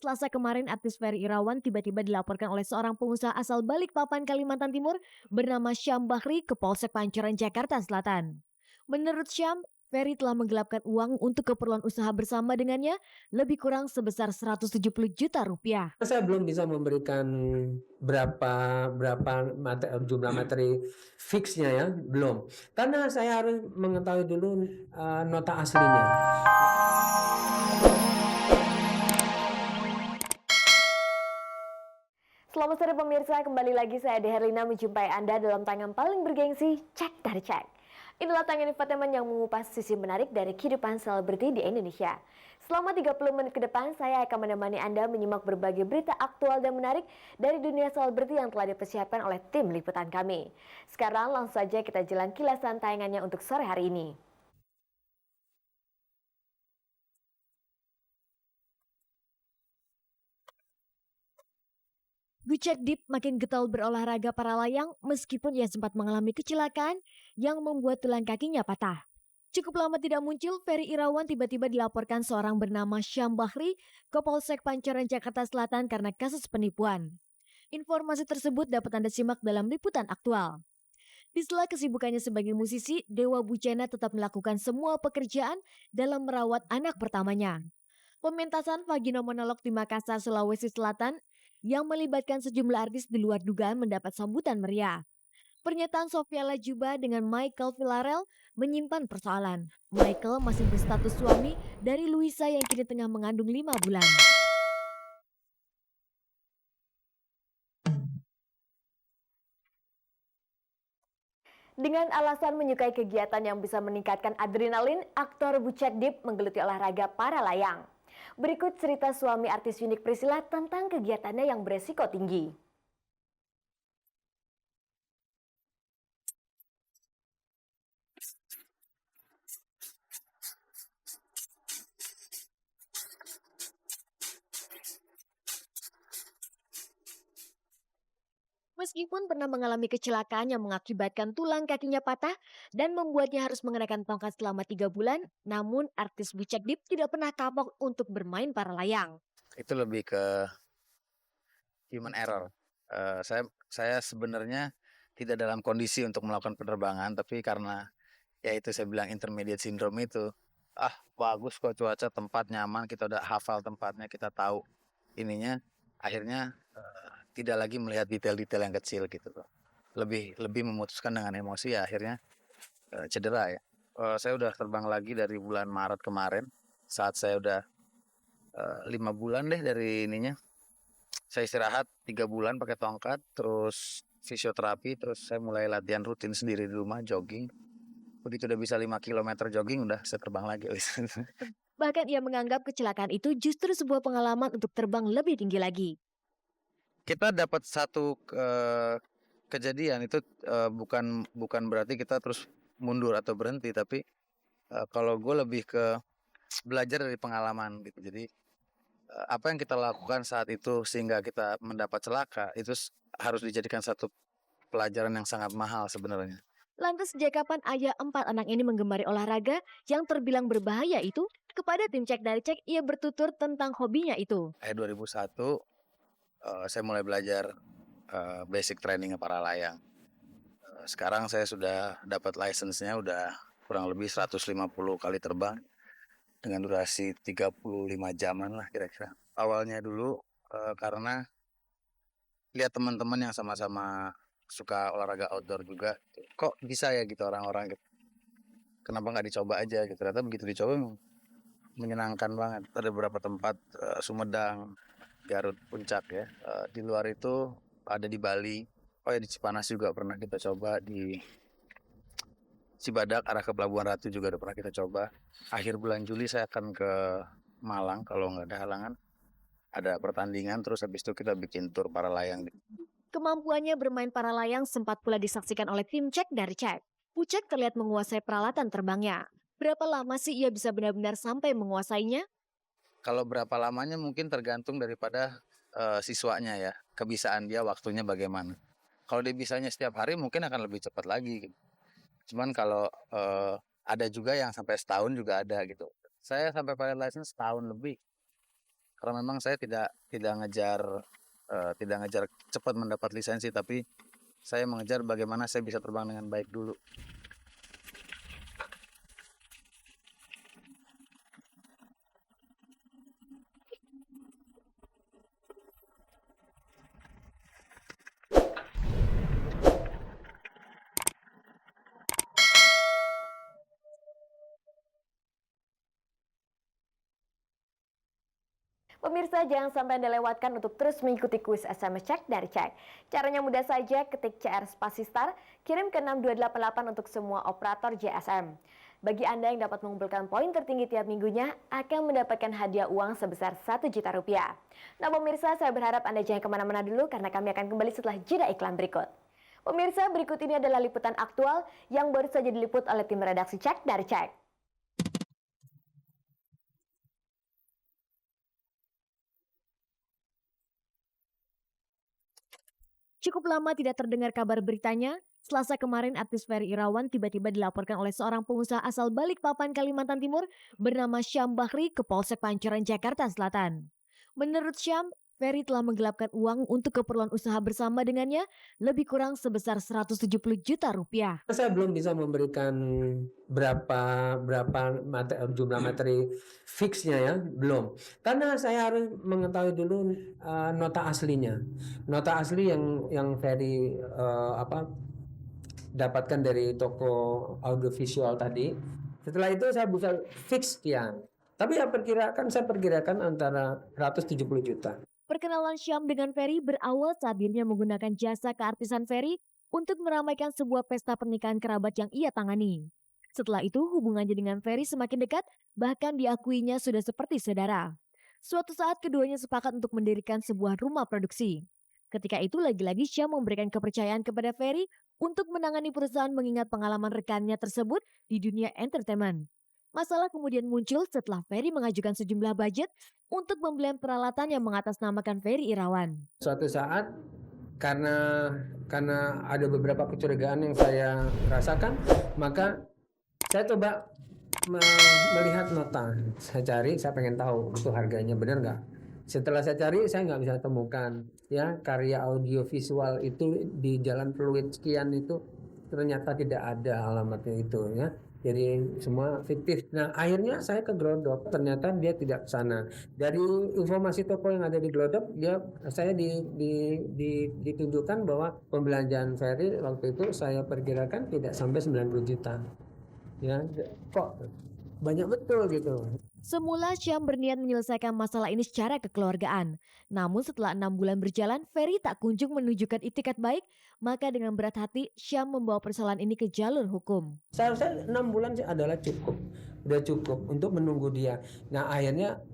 Selasa kemarin artis Ferry Irawan tiba-tiba dilaporkan oleh seorang pengusaha asal Balikpapan, Kalimantan Timur bernama Syam Bahri ke Polsek Pancoran, Jakarta Selatan. Menurut Syam, Ferry telah menggelapkan uang untuk keperluan usaha bersama dengannya lebih kurang sebesar 170 juta rupiah. Saya belum bisa memberikan berapa berapa jumlah materi fixnya ya, belum. Karena saya harus mengetahui dulu nota aslinya. Selamat sore pemirsa, kembali lagi saya Ade Herlina menjumpai Anda dalam tangan paling bergengsi, Cek dari Cek. Inilah tangan infotainment yang mengupas sisi menarik dari kehidupan selebriti di Indonesia. Selama 30 menit ke depan, saya akan menemani Anda menyimak berbagai berita aktual dan menarik dari dunia selebriti yang telah dipersiapkan oleh tim liputan kami. Sekarang langsung saja kita jalan kilasan tayangannya untuk sore hari ini. Bucek Deep makin getol berolahraga para layang meskipun ia sempat mengalami kecelakaan yang membuat tulang kakinya patah. Cukup lama tidak muncul, Ferry Irawan tiba-tiba dilaporkan seorang bernama Syam Bahri ke Polsek Pancoran, Jakarta Selatan karena kasus penipuan. Informasi tersebut dapat Anda simak dalam liputan aktual. Di sela kesibukannya sebagai musisi, Dewa Bucena tetap melakukan semua pekerjaan dalam merawat anak pertamanya. Pementasan Vagina Monolog di Makassar, Sulawesi Selatan yang melibatkan sejumlah artis di luar dugaan mendapat sambutan meriah. Pernyataan Sofia Lajuba dengan Michael Villarreal menyimpan persoalan. Michael masih berstatus suami dari Luisa yang kini tengah mengandung 5 bulan. Dengan alasan menyukai kegiatan yang bisa meningkatkan adrenalin, aktor Bucek Deep menggeluti olahraga para layang. Berikut cerita suami artis Yunik Priscilla tentang kegiatannya yang beresiko tinggi. Meskipun pernah mengalami kecelakaan yang mengakibatkan tulang kakinya patah dan membuatnya harus mengenakan tongkat selama 3 bulan, namun artis Bucek Deep tidak pernah kapok untuk bermain para layang. Itu lebih ke human error. Saya sebenarnya tidak dalam kondisi untuk melakukan penerbangan, tapi karena ya itu saya bilang intermediate syndrome itu, bagus kok cuaca, tempat nyaman, kita udah hafal tempatnya, kita tahu ininya, akhirnya tidak lagi melihat detail-detail yang kecil gitu loh. Lebih memutuskan dengan emosi ya akhirnya cedera ya. Saya udah terbang lagi dari bulan Maret kemarin, saat saya udah 5 bulan deh dari ininya. Saya istirahat 3 bulan pakai tongkat, terus fisioterapi, terus saya mulai latihan rutin sendiri di rumah, jogging. Begitu udah bisa 5 kilometer jogging, udah bisa terbang lagi. Bahkan ia menganggap kecelakaan itu justru sebuah pengalaman untuk terbang lebih tinggi lagi. Kita dapat satu kejadian itu bukan berarti kita terus mundur atau berhenti, tapi kalau gue lebih ke belajar dari pengalaman gitu. Jadi apa yang kita lakukan saat itu sehingga kita mendapat celaka itu harus dijadikan satu pelajaran yang sangat mahal sebenarnya. Lantas sejak kapan ayah 4 anak ini menggemari olahraga yang terbilang berbahaya itu? Kepada tim Cek dari Cek, ia bertutur tentang hobinya itu. 2001 saya mulai belajar basic training para layang. Sekarang saya sudah dapat license-nya, udah kurang lebih 150 kali terbang dengan durasi 35 jaman lah kira-kira. Awalnya dulu karena lihat teman-teman yang sama-sama suka olahraga outdoor juga, kok bisa ya gitu orang-orang gitu. Kenapa nggak dicoba aja gitu. Ternyata begitu dicoba menyenangkan banget. Ada beberapa tempat, Sumedang, Garut, Puncak ya. Di luar itu ada di Bali. Oh ya di Cipanas juga pernah kita coba, di Cibadak arah ke Pelabuhan Ratu juga udah pernah kita coba. Akhir bulan Juli saya akan ke Malang kalau nggak ada halangan. Ada pertandingan, terus habis itu kita bikin tur para layang. Kemampuannya bermain para layang sempat pula disaksikan oleh tim Cek dari Cek. Bucek terlihat menguasai peralatan terbangnya. Berapa lama sih ia bisa benar-benar sampai menguasainya? Kalau berapa lamanya mungkin tergantung daripada siswanya ya, kebisaan dia, waktunya bagaimana. Kalau dia bisanya setiap hari mungkin akan lebih cepat lagi gitu. Cuman kalau ada juga yang sampai setahun juga ada gitu. Saya sampai pilot license setahun lebih. Karena memang saya tidak ngejar cepat mendapat lisensi, tapi saya mengejar bagaimana saya bisa terbang dengan baik dulu. Pemirsa, jangan sampai Anda lewatkan untuk terus mengikuti kuis SMS Cek dari Cek. Caranya mudah saja, ketik CR spasi star, kirim ke 6288 untuk semua operator GSM. Bagi Anda yang dapat mengumpulkan poin tertinggi tiap minggunya, akan mendapatkan hadiah uang sebesar 1 juta rupiah. Nah pemirsa, saya berharap Anda jangan kemana-mana dulu karena kami akan kembali setelah jeda iklan berikut. Pemirsa, berikut ini adalah liputan aktual yang baru saja diliput oleh tim redaksi Cek dari Cek. Cukup lama tidak terdengar kabar beritanya, Selasa kemarin artis Ferry Irawan tiba-tiba dilaporkan oleh seorang pengusaha asal Balikpapan, Kalimantan Timur bernama Syam Bahri ke Polsek Pancoran, Jakarta Selatan. Menurut Syam, Ferry telah menggelapkan uang untuk keperluan usaha bersama dengannya lebih kurang sebesar 170 juta rupiah. Saya belum bisa memberikan berapa jumlah materi fixnya ya, belum. Karena saya harus mengetahui dulu nota aslinya. Nota asli yang Ferry dapatkan dari toko audiovisual tadi. Setelah itu saya bisa fix sekian. Tapi saya perkirakan antara 170 juta. Perkenalan Syam dengan Ferry berawal saat dirinya menggunakan jasa keartisan Ferry untuk meramaikan sebuah pesta pernikahan kerabat yang ia tangani. Setelah itu hubungannya dengan Ferry semakin dekat, bahkan diakuinya sudah seperti saudara. Suatu saat keduanya sepakat untuk mendirikan sebuah rumah produksi. Ketika itu lagi-lagi Syam memberikan kepercayaan kepada Ferry untuk menangani perusahaan mengingat pengalaman rekannya tersebut di dunia entertainment. Masalah kemudian muncul setelah Ferry mengajukan sejumlah budget untuk pembelian peralatan yang mengatasnamakan Ferry Irawan. Suatu saat karena ada beberapa kecurigaan yang saya rasakan, maka saya coba melihat nota. Saya cari, saya pengen tahu itu harganya benar nggak. Setelah saya cari, saya nggak bisa temukan ya karya audiovisual itu di Jalan Pluit sekian itu ternyata tidak ada alamatnya itu ya. Jadi semua fiktif. Nah akhirnya saya ke Glodok, ternyata dia tidak ke sana. Dari informasi toko yang ada di Glodok, saya ditunjukkan bahwa pembelanjaan Ferry waktu itu saya perkirakan tidak sampai 90 juta. Ya, kok banyak betul gitu. Semula Syam berniat menyelesaikan masalah ini secara kekeluargaan. Namun setelah 6 bulan berjalan, Ferry tak kunjung menunjukkan itikat baik, maka dengan berat hati Syam membawa persoalan ini ke jalur hukum. Seharusnya 6 bulan adalah cukup, udah cukup untuk menunggu dia. Nah akhirnya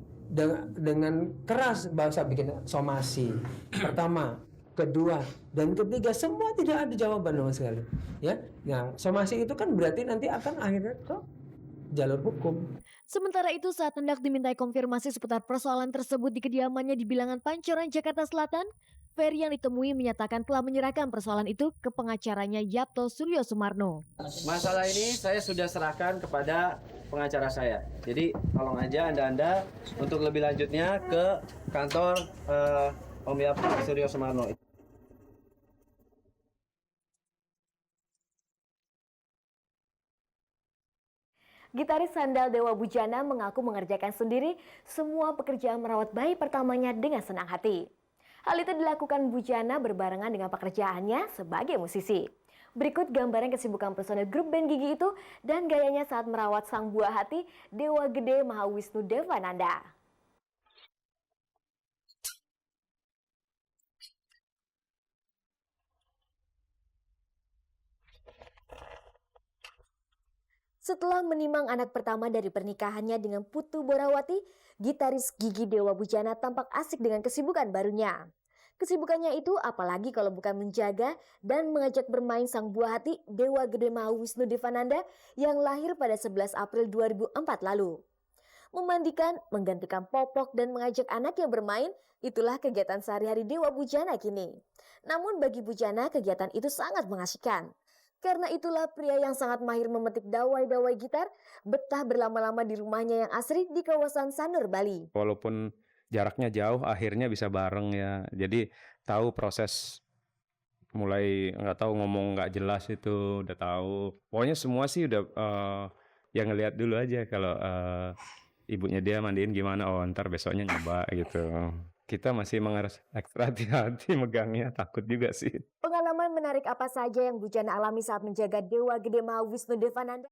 dengan keras bahasa bikin somasi. Pertama, kedua, dan ketiga semua tidak ada jawaban sama sekali. Ya, nah somasi itu kan berarti nanti akan akhirnya ke jalur hukum. Sementara itu saat hendak dimintai konfirmasi seputar persoalan tersebut di kediamannya di Bilangan Pancoran, Jakarta Selatan, Ferry yang ditemui menyatakan telah menyerahkan persoalan itu ke pengacaranya Yapto Suryo Sumarno. Masalah ini saya sudah serahkan kepada pengacara saya. Jadi tolong aja Anda untuk lebih lanjutnya ke kantor Om Yapto Suryo Sumarno. Gitaris sandal Dewa Bujana mengaku mengerjakan sendiri semua pekerjaan merawat bayi pertamanya dengan senang hati. Hal itu dilakukan Bujana berbarengan dengan pekerjaannya sebagai musisi. Berikut gambaran kesibukan personel grup band Gigi itu dan gayanya saat merawat sang buah hati Dewa Gede Mahawisnu Devananda. Setelah menimang anak pertama dari pernikahannya dengan Putu Borawati, gitaris Gigi Dewa Bujana tampak asik dengan kesibukan barunya. Kesibukannya itu apalagi kalau bukan menjaga dan mengajak bermain sang buah hati Dewa Gede Mahawisnu Devananda yang lahir pada 11 April 2004 lalu. Memandikan, menggantikan popok dan mengajak anaknya bermain, itulah kegiatan sehari-hari Dewa Bujana kini. Namun bagi Bujana kegiatan itu sangat mengasihkan. Karena itulah pria yang sangat mahir memetik dawai-dawai gitar betah berlama-lama di rumahnya yang asri di kawasan Sanur, Bali. Walaupun jaraknya jauh akhirnya bisa bareng ya. Jadi tahu proses mulai nggak tahu ngomong nggak jelas itu udah tahu. Pokoknya semua sih udah ya ngelihat dulu aja kalau ibunya dia mandiin gimana. Oh ntar besoknya nyoba gitu. Kita masih harus ekstra hati-hati megangnya, takut juga sih. Pengalaman menarik apa saja yang Bu Jana alami saat menjaga Dewa Gede Maha Wisnu Devananda?